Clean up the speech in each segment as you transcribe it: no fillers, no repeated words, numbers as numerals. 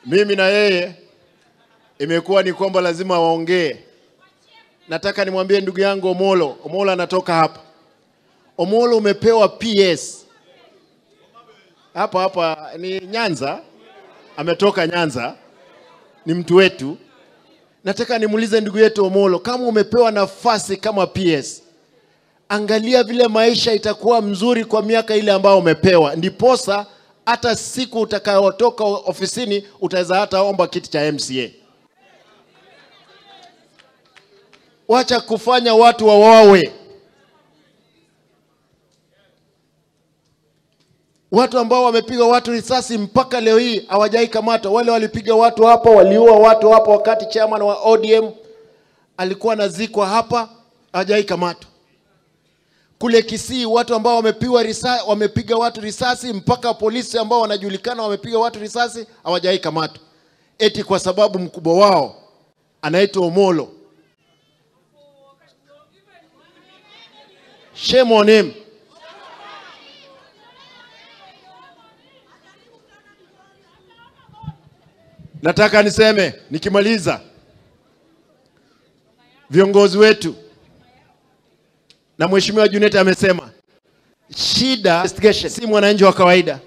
Mimi na yeye imekuwa ni kwamba lazima waongee. Nataka nimwambie ndugu yangu Omolo. Omolo anatoka hapa. Omolo umepewa PS. Hapa ni Nyanza. Ametoka Nyanza. Ni mtu wetu. Nataka nimuulize ndugu yetu Omolo, kama umepewa nafasi kama PS, angalia vile maisha itakuwa mzuri kwa miaka ile ambayo umepewa. Ndiposa hata siku utakayotoka ofisini utaweza hata omba kiti cha MCA. Wacha kufanya watu wawawe. Watu ambao wamepiga watu risasi mpaka leo hii hawajai kamatwa. Wale walipiga watu hapa, waliua watu hapa wakati chairman wa ODM alikuwa anazikwa hapa, hawajai kamatwa. Kule Kisii watu ambao wamepiga watu risasi mpaka polisi ambao wanajulikana wamepiga watu risasi hawajai kamatwa. Eti kwa sababu mkubwa wao anaitwa Omolo. Shame on him. Nataka niseme nikimaliza, viongozi wetu na Mheshimiwa Junet amesema shida si mwananchi wa kawaida.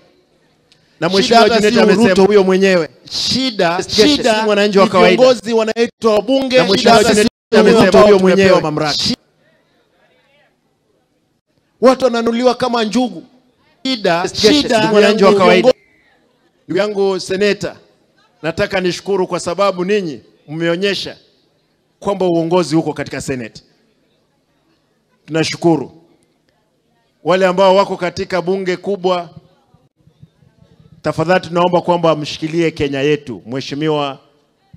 Na Mheshimiwa Junet amesema huyo mwenyewe shida si mwananchi wa kawaida. Viongozi wanaitwa wabunge, na Mheshimiwa Junet amesema huyo mwenyewe mamlaka. Watu wananuliwa kama njugu. Shida si mwananchi wa kawaida. Ndugu yangu seneta, nataka nishukuru kwa sababu ninyi mmeonyesha kwamba uongozi huko katika Senate. Tunashukuru. Wale ambao wako katika bunge kubwa, tafadhali tunaomba kwamba mshikilie Kenya yetu. Mheshimiwa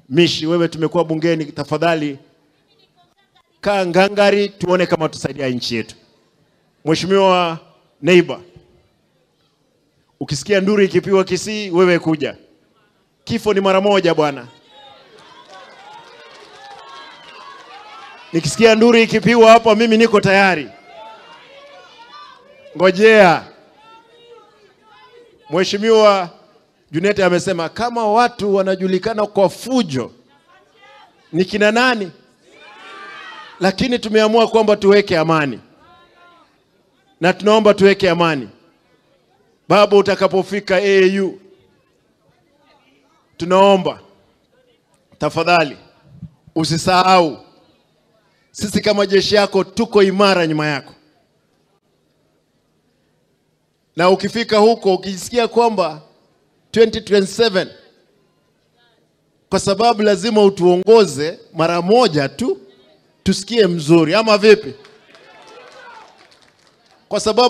Mishi, wewe tumekuwa bungeni, tafadhali kaa ngangari tuone kama tusaidia nchi yetu. Mheshimiwa Neighbor, ukisikia nduru ikipigwa Kisii, wewe kuja. Kifo ni mara moja bwana. Nikisikia nduru ikipigwa hapa, mimi niko tayari. Ngojea. Mheshimiwa Junet amesema kama watu wanajulikana kwa fujo ni kina nani? Lakini tumeamua kwamba tuweke amani. Na tunaomba tuweke amani. Baba, utakapofika AU, tunaomba tafadhali usisahau sisi kama jeshi yako tuko imara nyuma yako. Na ukifika huko ukisikia kwamba 2027 kwa sababu lazima utuongoze mara moja tu, tusikie mzuri ama vipi? Kwa sababu